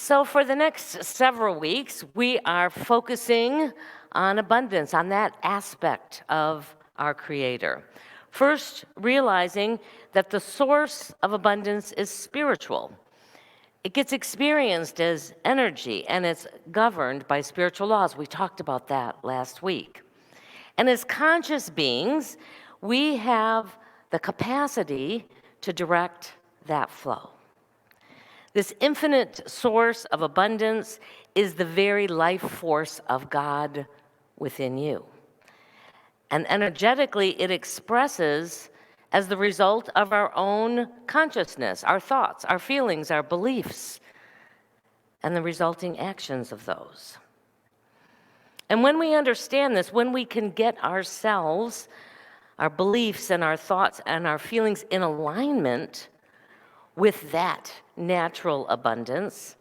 So for the next several weeks, we are focusing on abundance, on that aspect of our Creator. First, realizing that the source of abundance is spiritual. It gets experienced as energy, and it's governed by spiritual laws. We talked about that last week. And as conscious beings, we have the capacity to direct that flow. This infinite source of abundance is the very life force of God within you. And energetically, it expresses as the result of our own consciousness, our thoughts, our feelings, our beliefs, and the resulting actions of those. And when we understand this, when we can get ourselves, our beliefs and our thoughts and our feelings in alignment with that natural abundance,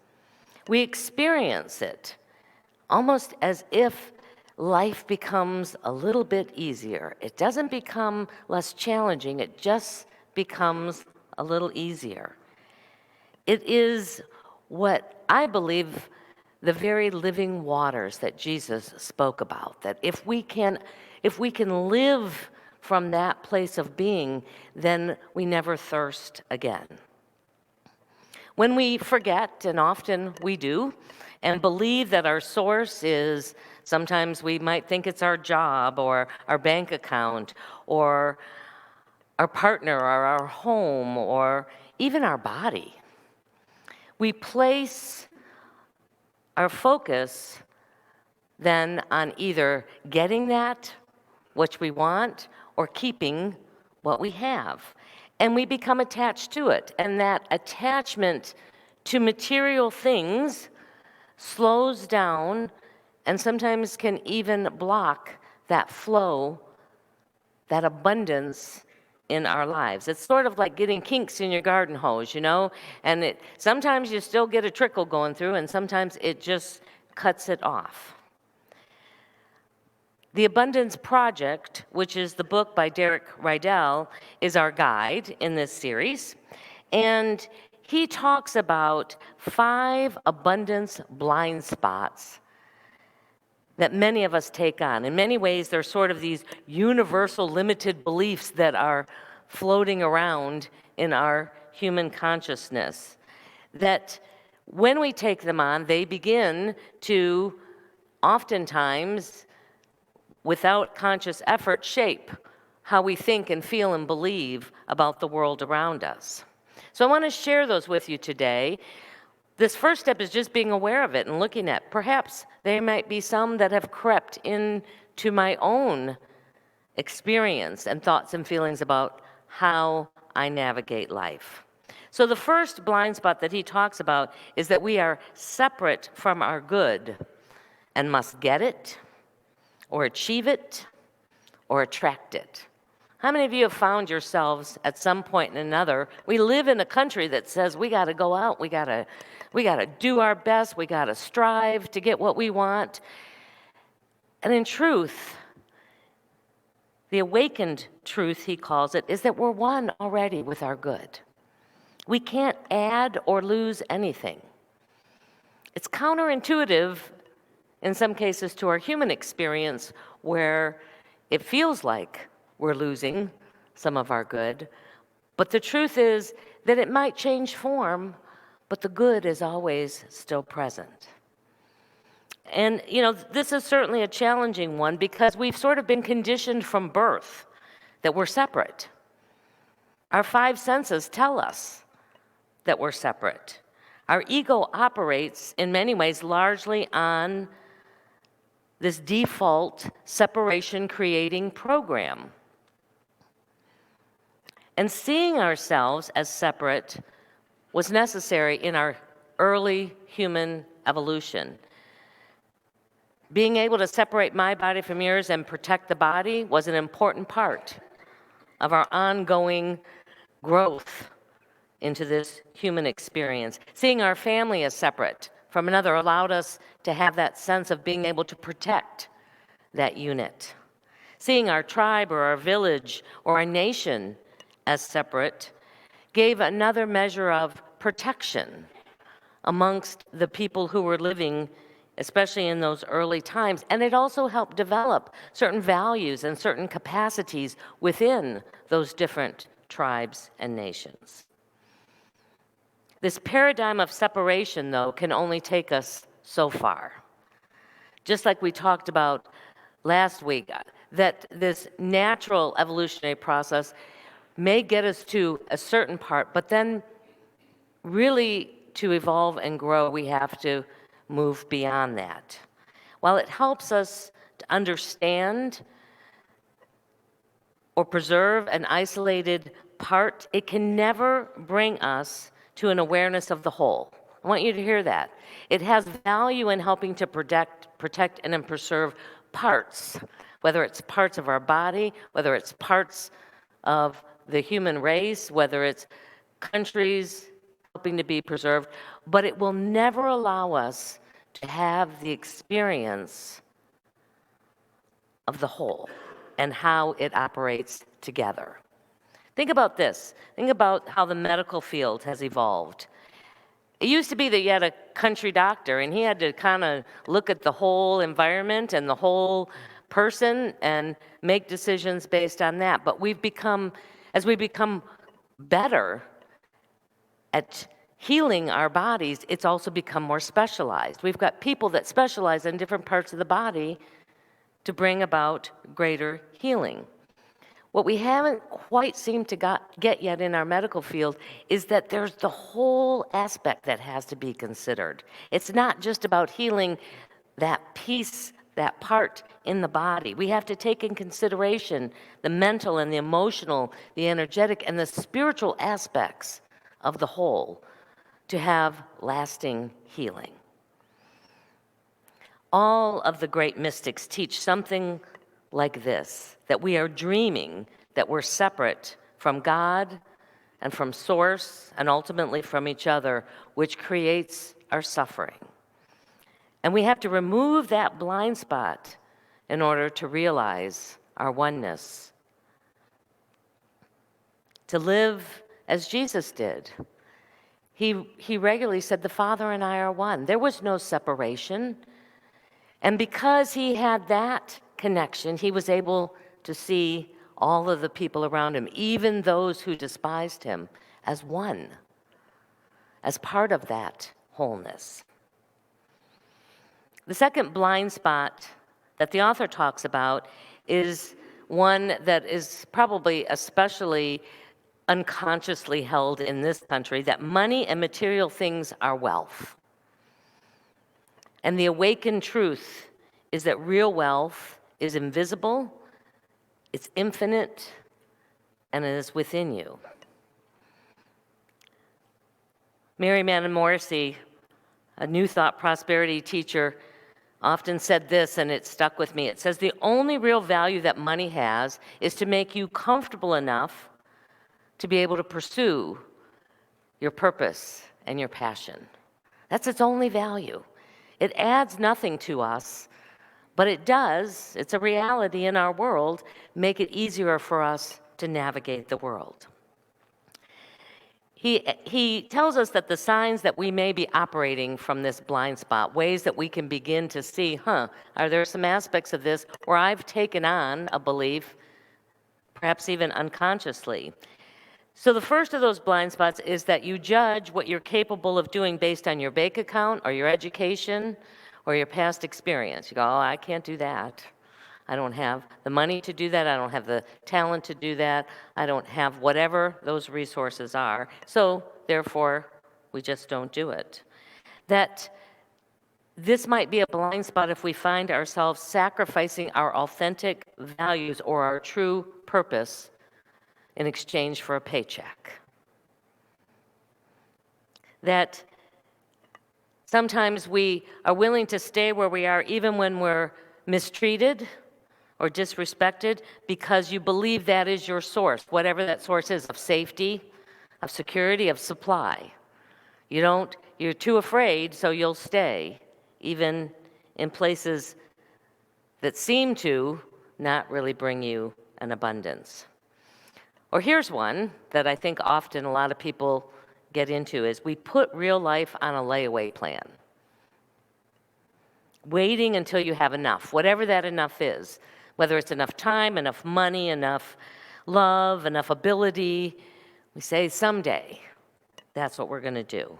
we experience it almost as if life becomes a little bit easier. It doesn't become less challenging, it just becomes a little easier. It is what I believe the very living waters that Jesus spoke about, that if we can live from that place of being, then we never thirst again. When we forget, and often we do, and believe that our source is, sometimes we might think it's our job or our bank account or our partner or our home or even our body, we place our focus then on either getting that, which we want, or keeping what we have. And we become attached to it. And that attachment to material things slows down and sometimes can even block that flow, that abundance in our lives. It's sort of like getting kinks in your garden hose, you know? And sometimes you still get a trickle going through, and sometimes it just cuts it off. The Abundance Project, which is the book by Derek Rydell, is our guide in this series. And he talks about 5 abundance blind spots that many of us take on. In many ways, they're sort of these universal limited beliefs that are floating around in our human consciousness. That when we take them on, they begin to oftentimes, without conscious effort, shape how we think and feel and believe about the world around us. So I want to share those with you today. This first step is just being aware of it and looking at, perhaps there might be some that have crept into my own experience and thoughts and feelings about how I navigate life. So the first blind spot that he talks about is that we are separate from our good and must get it, or achieve it, or attract it. How many of you have found yourselves at some point in another? We live in a country that says we got to go out, we got to do our best, we got to strive to get what we want. And in truth, the awakened truth, he calls it, is that we're one already with our good. We can't add or lose anything. It's counterintuitive in some cases to our human experience, where it feels like we're losing some of our good. But the truth is that it might change form, but the good is always still present. And, you know, this is certainly a challenging one because we've sort of been conditioned from birth that we're separate. Our 5 senses tell us that we're separate. Our ego operates in many ways largely on this default separation creating program. And seeing ourselves as separate was necessary in our early human evolution. Being able to separate my body from yours and protect the body was an important part of our ongoing growth into this human experience. Seeing our family as separate from another allowed us to have that sense of being able to protect that unit. Seeing our tribe or our village or our nation as separate gave another measure of protection, amongst the people who were living, especially in those early times. And it also helped develop certain values and certain capacities within those different tribes and nations. This paradigm of separation, though, can only take us so far. Just like we talked about last week, that this natural evolutionary process may get us to a certain part, but then really to evolve and grow, we have to move beyond that. While it helps us to understand or preserve an isolated part, it can never bring us to an awareness of the whole. I want you to hear that. It has value in helping to protect and preserve parts, whether it's parts of our body, whether it's parts of the human race, whether it's countries helping to be preserved, but it will never allow us to have the experience of the whole and how it operates together. Think about this. Think about how the medical field has evolved. It used to be that you had a country doctor and he had to kind of look at the whole environment and the whole person and make decisions based on that. But as we become better at healing our bodies, it's also become more specialized. We've got people that specialize in different parts of the body to bring about greater healing. What we haven't quite seemed to get yet in our medical field is that there's the whole aspect that has to be considered. It's not just about healing that piece, that part in the body. We have to take in consideration the mental and the emotional, the energetic, and the spiritual aspects of the whole to have lasting healing. All of the great mystics teach something like this, that we are dreaming that we're separate from God and from Source and ultimately from each other, which creates our suffering. And we have to remove that blind spot in order to realize our oneness. To live as Jesus did. He regularly said, "The Father and I are one." There was no separation. And because he had that connection, he was able to see all of the people around him, even those who despised him, as one, as part of that wholeness. The second blind spot that the author talks about is one that is probably especially unconsciously held in this country, that money and material things are wealth. And the awakened truth is that real wealth is invisible, it's infinite, and it is within you. Mary Mann Morrissey, a New Thought prosperity teacher, often said this, and it stuck with me. It says, "The only real value that money has is to make you comfortable enough to be able to pursue your purpose and your passion. That's its only value. It adds nothing to us, but it does, it's a reality in our world, make it easier for us to navigate the world." He tells us that the signs that we may be operating from this blind spot, ways that we can begin to see, are there some aspects of this where I've taken on a belief, perhaps even unconsciously. So the first of those blind spots is that you judge what you're capable of doing based on your bank account or your education or your past experience. You go, "Oh, I can't do that. I don't have the money to do that. I don't have the talent to do that. I don't have whatever those resources are. So therefore, we just don't do it." That this might be a blind spot if we find ourselves sacrificing our authentic values or our true purpose in exchange for a paycheck. That sometimes we are willing to stay where we are even when we're mistreated or disrespected because you believe that is your source, whatever that source is, of safety, of security, of supply. You're too afraid, so you'll stay, even in places that seem to not really bring you an abundance. Or here's one that I think often a lot of people get into is we put real life on a layaway plan, waiting until you have enough, whatever that enough is, whether it's enough time, enough money, enough love, enough ability. We say someday, that's what we're going to do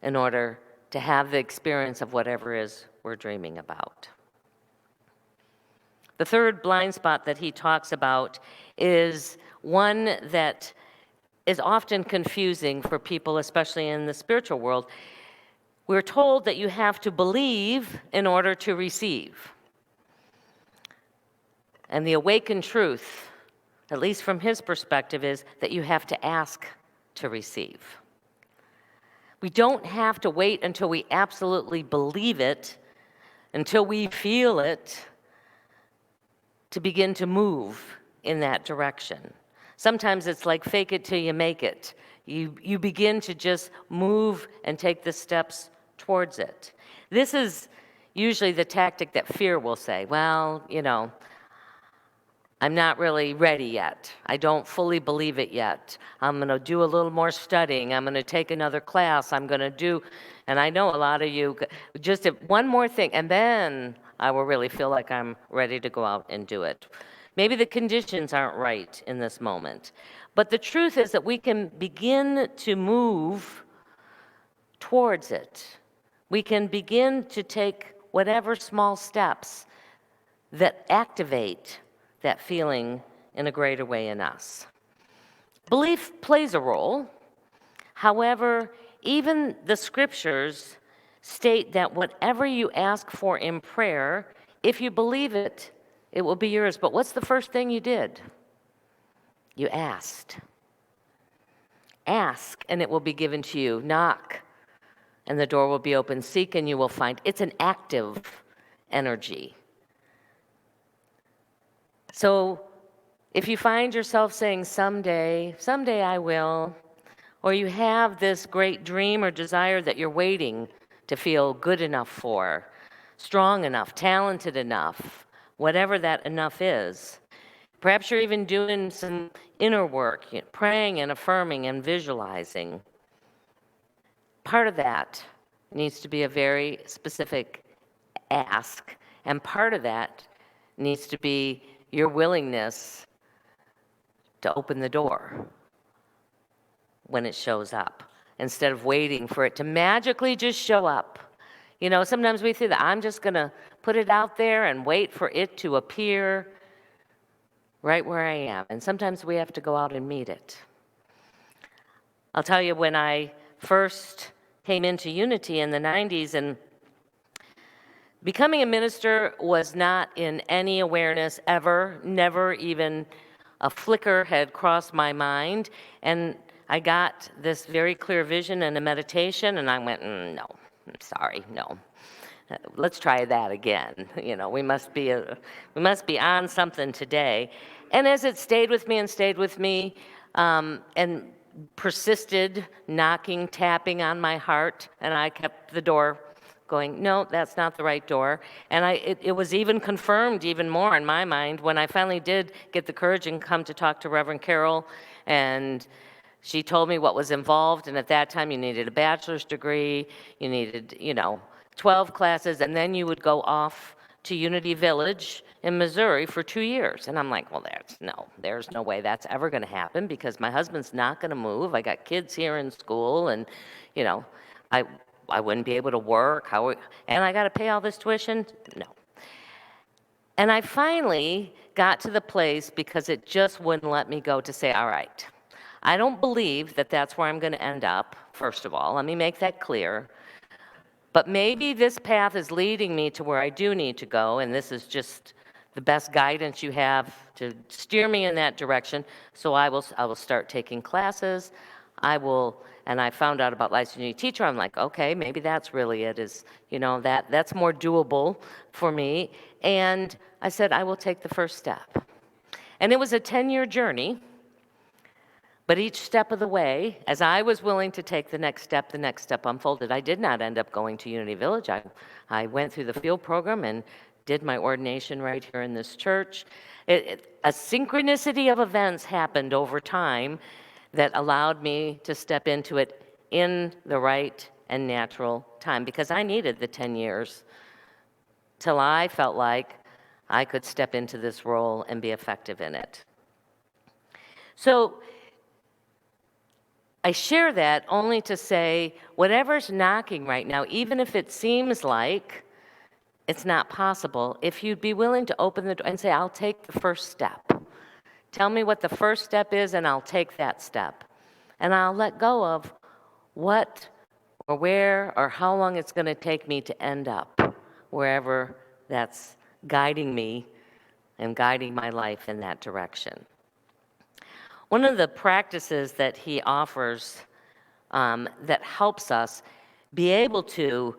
in order to have the experience of whatever it is we're dreaming about. The third blind spot that he talks about is one that is often confusing for people, especially in the spiritual world. We're told that you have to believe in order to receive. And the awakened truth, at least from his perspective, is that you have to ask to receive. We don't have to wait until we absolutely believe it, until we feel it, to begin to move in that direction. Sometimes it's like fake it till you make it. You begin to just move and take the steps towards it. This is usually the tactic that fear will say, well, I'm not really ready yet. I don't fully believe it yet. I'm going to do a little more studying. I'm going to take another class. I'm going to do, and I know a lot of you, just one more thing, and then I will really feel like I'm ready to go out and do it. Maybe the conditions aren't right in this moment. But the truth is that we can begin to move towards it. We can begin to take whatever small steps that activate that feeling in a greater way in us. Belief plays a role. However, even the scriptures state that whatever you ask for in prayer, if you believe it, it will be yours. But what's the first thing you did? You asked. Ask, and it will be given to you. Knock, and the door will be open. Seek, and you will find. It's an active energy. So if you find yourself saying, someday I will, or you have this great dream or desire that you're waiting to feel good enough for, strong enough, talented enough, whatever that enough is, perhaps you're even doing some inner work, praying and affirming and visualizing. Part of that needs to be a very specific ask, and part of that needs to be your willingness to open the door when it shows up, instead of waiting for it to magically just show up. Sometimes we think that I'm just going to put it out there and wait for it to appear right where I am. And sometimes we have to go out and meet it. I'll tell you, when I first came into Unity in the 90s, and becoming a minister was not in any awareness ever, never even a flicker had crossed my mind. And I got this very clear vision and a meditation, and I went, no, I'm sorry, no. Let's try that again. We must be on something today. And as it stayed with me, and persisted knocking, tapping on my heart, and I kept the door going, no, that's not the right door. And it was even confirmed even more in my mind when I finally did get the courage and come to talk to Reverend Carol, and she told me what was involved. And at that time, you needed a bachelor's degree, you needed, 12 classes, and then you would go off to Unity Village in Missouri for 2 years. And I'm like, well, there's no way that's ever going to happen, because my husband's not going to move. I got kids here in school, and, I wouldn't be able to work. And I got to pay all this tuition? No. And I finally got to the place, because it just wouldn't let me go, to say, all right, I don't believe that that's where I'm going to end up, first of all. Let me make that clear. But maybe this path is leading me to where I do need to go, and this is just the best guidance you have to steer me in that direction. So I will start taking classes. And I found out about licensed Unity teacher. I'm like, okay, maybe that's really it, that's more doable for me. And I said, I will take the first step. And it was a 10-year journey. But each step of the way, as I was willing to take the next step unfolded. I did not end up going to Unity Village. I went through the field program and did my ordination right here in this church. A synchronicity of events happened over time that allowed me to step into it in the right and natural time, because I needed the 10 years till I felt like I could step into this role and be effective in it. So I share that only to say, whatever's knocking right now, even if it seems like it's not possible, if you'd be willing to open the door and say, I'll take the first step. Tell me what the first step is, and I'll take that step. And I'll let go of what or where or how long it's going to take me to end up wherever that's guiding me and guiding my life in that direction. One of the practices that he offers that helps us be able to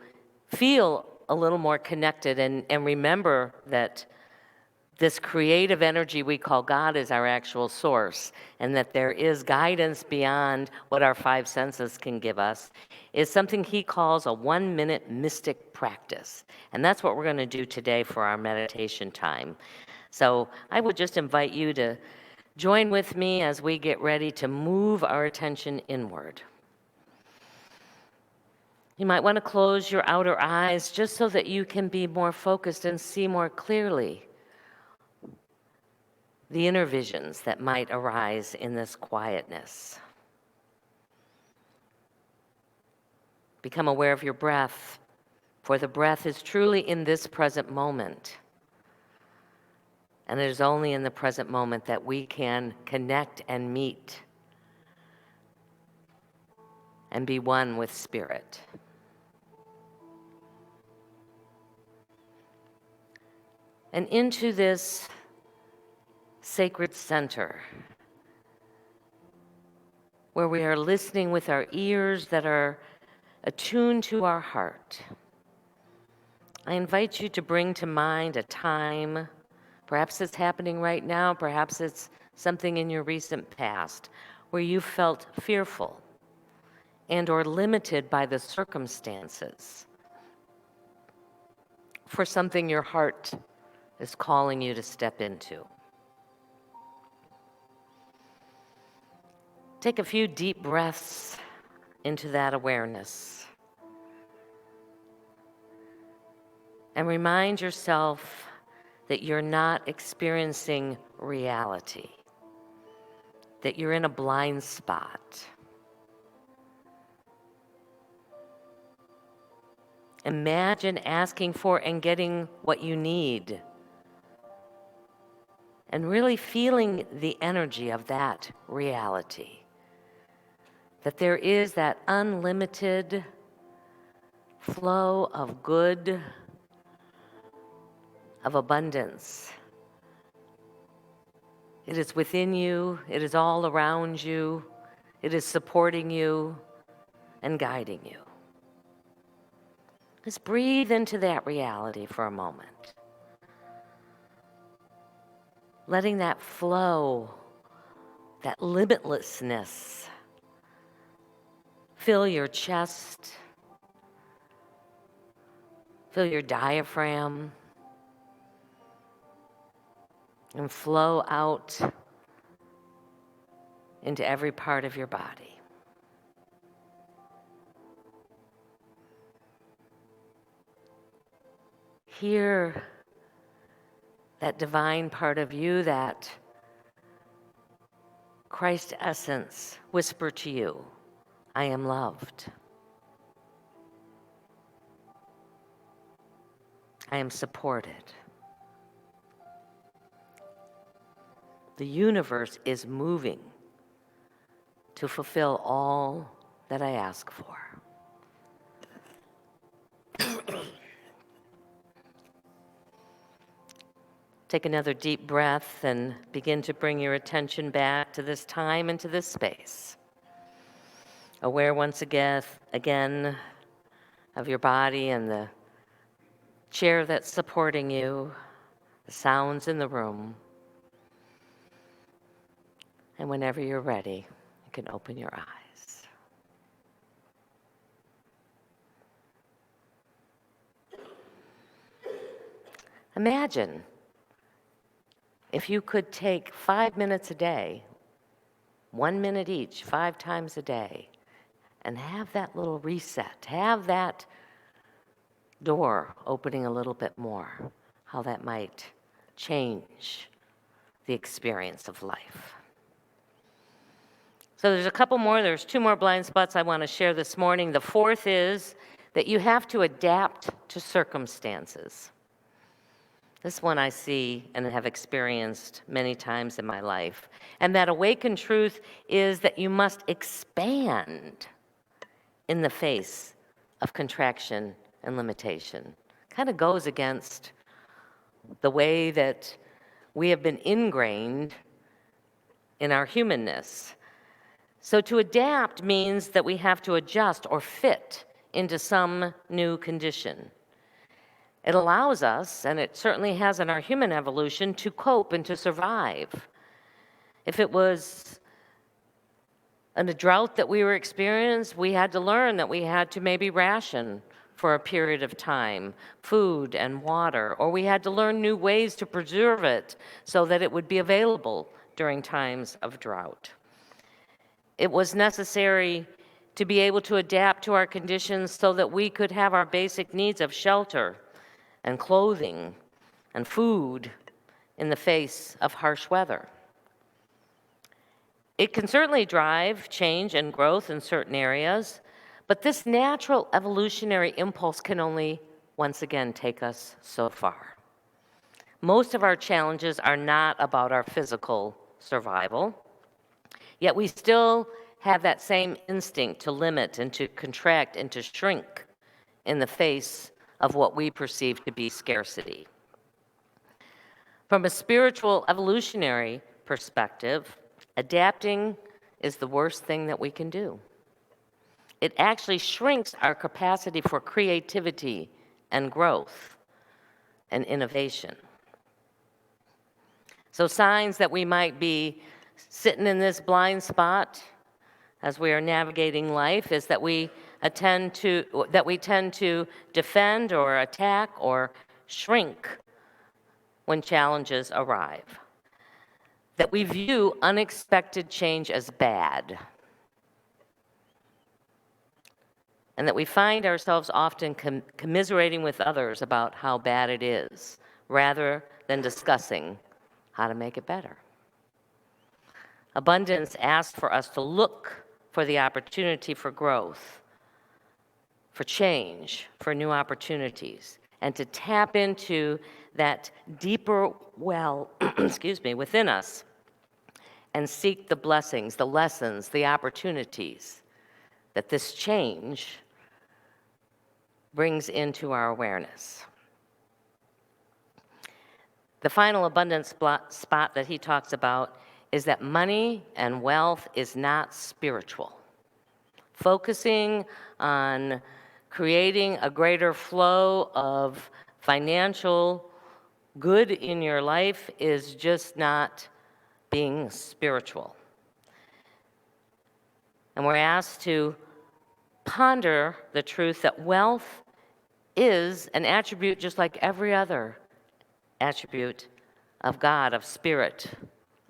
feel a little more connected and remember that this creative energy we call God is our actual source, and that there is guidance beyond what our five senses can give us, is something he calls a 1-minute mystic practice. And that's what we're going to do today for our meditation time. So I would just invite you to join with me as we get ready to move our attention inward. You might want to close your outer eyes just so that you can be more focused and see more clearly the inner visions that might arise in this quietness. Become aware of your breath, for the breath is truly in this present moment. And it is only in the present moment that we can connect and meet and be one with Spirit. And into this sacred center, where we are listening with our ears that are attuned to our heart, I invite you to bring to mind a time, perhaps it's happening right now, perhaps it's something in your recent past, where you felt fearful and or limited by the circumstances for something your heart is calling you to step into. Take a few deep breaths into that awareness and remind yourself that you're not experiencing reality, that you're in a blind spot. Imagine asking for and getting what you need, and really feeling the energy of that reality. That there is that unlimited flow of good, of abundance. It is within you, it is all around you, it is supporting you and guiding you. Just breathe into that reality for a moment. Letting that flow, that limitlessness, fill your chest, fill your diaphragm, and flow out into every part of your body. Hear that divine part of you, that Christ essence whisper to you, I am loved. I am supported. The universe is moving to fulfill all that I ask for. Take another deep breath and begin to bring your attention back to this time and to this space. Aware once again of your body and the chair that's supporting you, the sounds in the room. And whenever you're ready, you can open your eyes. Imagine if you could take 5 minutes a day, 1 minute each, 5 times a day, and have that little reset, have that door opening a little bit more, how that might change the experience of life. So there's 2 more blind spots I want to share this morning. The fourth is that you have to adapt to circumstances. This one I see and have experienced many times in my life. And that awakened truth is that you must expand in the face of contraction and limitation. Kind of goes against the way that we have been ingrained in our humanness. So to adapt means that we have to adjust or fit into some new condition. It allows us, and it certainly has in our human evolution, to cope and to survive. If it was in a drought that we were experiencing, we had to learn that we had to maybe ration for a period of time, food and water, or we had to learn new ways to preserve it so that it would be available during times of drought. It was necessary to be able to adapt to our conditions so that we could have our basic needs of shelter and clothing and food in the face of harsh weather. It can certainly drive change and growth in certain areas, but this natural evolutionary impulse can only, once again, take us so far. Most of our challenges are not about our physical survival, yet we still have that same instinct to limit and to contract and to shrink in the face of what we perceive to be scarcity. From a spiritual evolutionary perspective, adapting is the worst thing that we can do. It actually shrinks our capacity for creativity and growth and innovation. So signs that we might be sitting in this blind spot as we are navigating life is that we tend to defend or attack or shrink when challenges arrive. That we view unexpected change as bad. And that we find ourselves often commiserating with others about how bad it is, rather than discussing how to make it better. Abundance asks for us to look for the opportunity for growth, for change, for new opportunities, and to tap into that deeper well, within us, and seek the blessings, the lessons, the opportunities that this change brings into our awareness. The final abundance spot that he talks about is that money and wealth is not spiritual. Focusing on creating a greater flow of financial good in your life is just not being spiritual. And we're asked to ponder the truth that wealth is an attribute just like every other attribute of God, of spirit,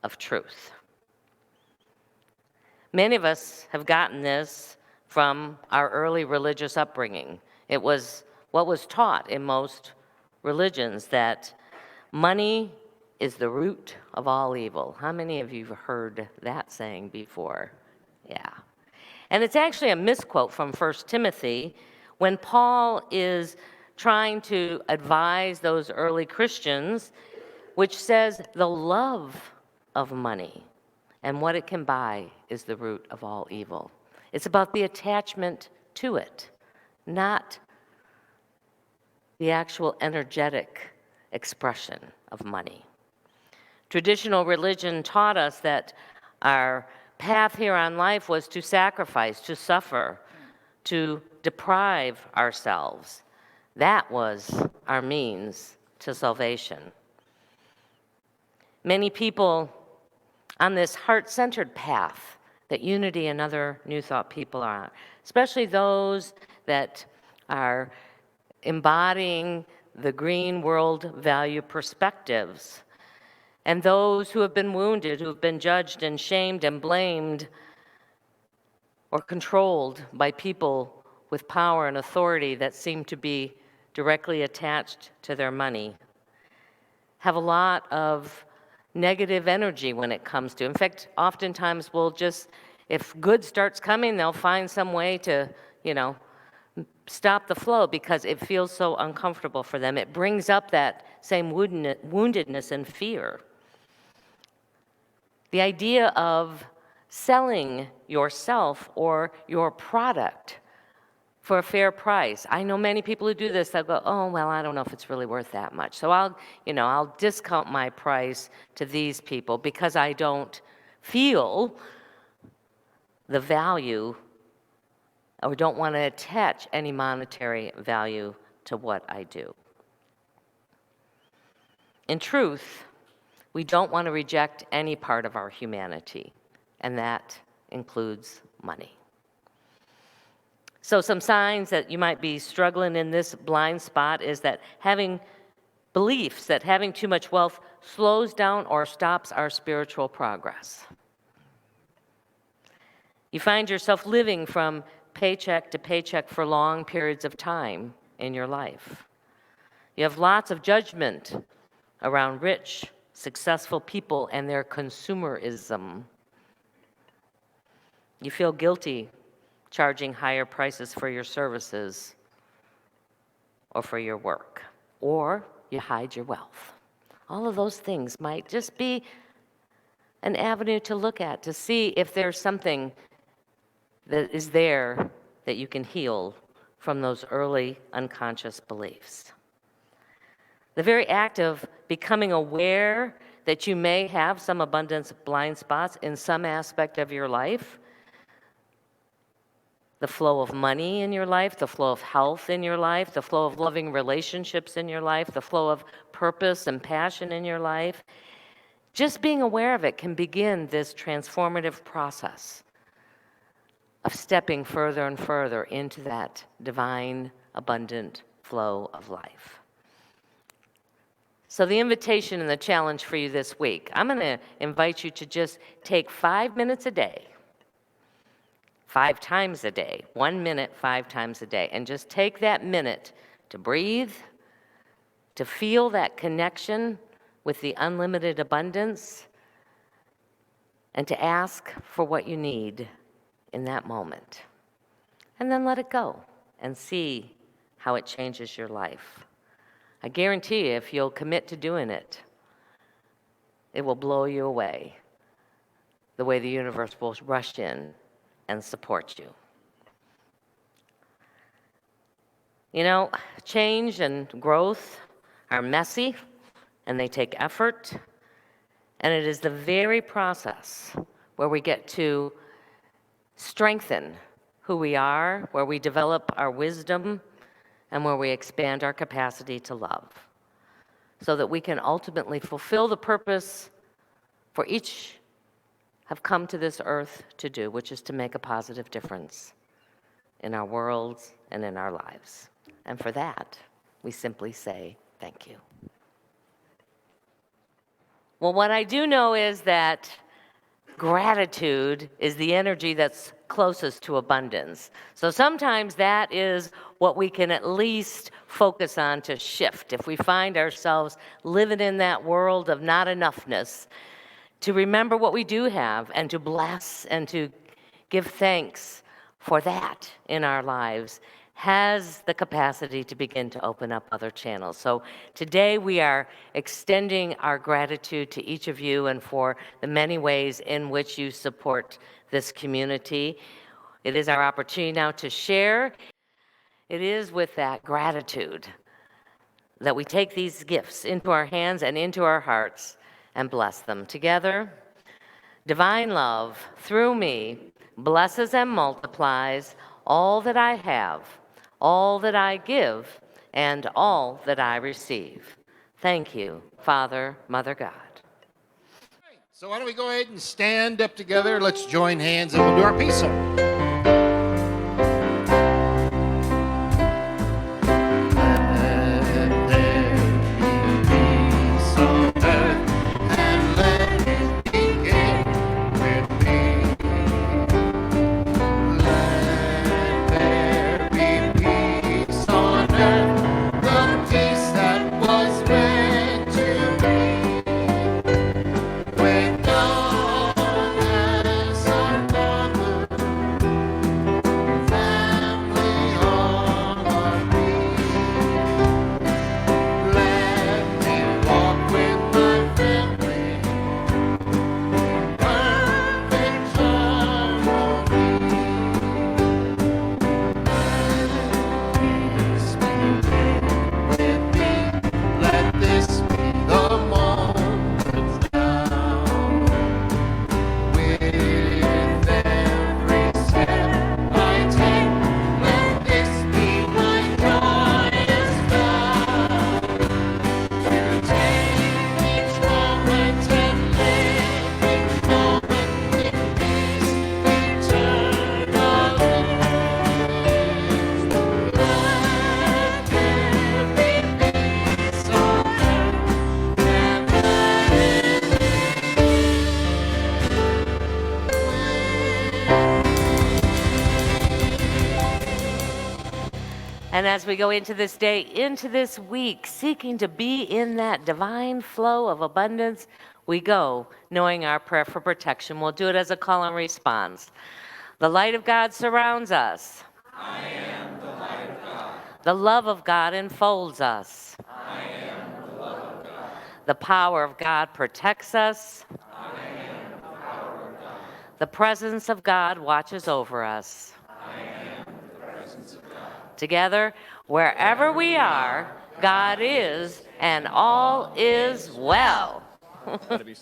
of truth. Many of us have gotten this from our early religious upbringing. It was what was taught in most religions, that money is the root of all evil. How many of you have heard that saying before? Yeah. And it's actually a misquote from 1 Timothy when Paul is trying to advise those early Christians, which says the love of money and what it can buy is the root of all evil. It's about the attachment to it, not the actual energetic expression of money. Traditional religion taught us that our path here on life was to sacrifice, to suffer, to deprive ourselves. That was our means to salvation. Many people on this heart-centered path that Unity and other New Thought people are on, especially those that are embodying the green world value perspectives, And those who have been wounded, who have been judged and shamed and blamed or controlled by people with power and authority that seem to be directly attached to their money, have a lot of negative energy when it comes to. In fact, oftentimes we'll just, if good starts coming, they'll find some way to, stop the flow because it feels so uncomfortable for them. It brings up that same woundedness and fear. The idea of selling yourself or your product for a fair price. I know many people who do this, they'll go, oh, well, I don't know if it's really worth that much. So I'll discount my price to these people because I don't feel the value or don't want to attach any monetary value to what I do. In truth, we don't want to reject any part of our humanity, and that includes money. So some signs that you might be struggling in this blind spot is that having beliefs that having too much wealth slows down or stops our spiritual progress. You find yourself living from paycheck to paycheck for long periods of time in your life. You have lots of judgment around rich, successful people and their consumerism. You feel guilty charging higher prices for your services or for your work, or you hide your wealth. All of those things might just be an avenue to look at to see if there's something that is there that you can heal from those early unconscious beliefs. The very act of becoming aware that you may have some abundance blind spots in some aspect of your life, the flow of money in your life, the flow of health in your life, the flow of loving relationships in your life, the flow of purpose and passion in your life, just being aware of it can begin this transformative process of stepping further and further into that divine, abundant flow of life. So the invitation and the challenge for you this week, I'm going to invite you to just take 5 minutes a day, 5 times a day, 1 minute, 5 times a day, and just take that minute to breathe, to feel that connection with the unlimited abundance, and to ask for what you need in that moment. And then let it go and see how it changes your life. I guarantee you, if you'll commit to doing it, it will blow you away the way the universe will rush in and support you. You know, change and growth are messy and they take effort, and it is the very process where we get to strengthen who we are, where we develop our wisdom, and where we expand our capacity to love, so that we can ultimately fulfill the purpose for each have come to this earth to do, which is to make a positive difference in our worlds and in our lives. And for that, we simply say thank you. Well, what I do know is that gratitude is the energy that's closest to abundance. So sometimes that is what we can at least focus on to shift. If we find ourselves living in that world of not enoughness, to remember what we do have and to bless and to give thanks for that in our lives has the capacity to begin to open up other channels. So today we are extending our gratitude to each of you and for the many ways in which you support this community. It is our opportunity now to share. It is with that gratitude that we take these gifts into our hands and into our hearts and bless them together. Divine love, through me, blesses and multiplies all that I have, all that I give, and all that I receive. Thank you, Father, Mother God. So why don't we go ahead and stand up together? Let's join hands and we'll do our peace song. Let there be peace on earth and And as we go into this day, into this week, seeking to be in that divine flow of abundance, we go knowing our prayer for protection. We'll do it as a call and response. The light of God surrounds us. I am the light of God. The love of God enfolds us. I am the love of God. The power of God protects us. I am the power of God. The presence of God watches over us. I am the presence of God. Together, wherever we are, God is, and all is well. Gotta be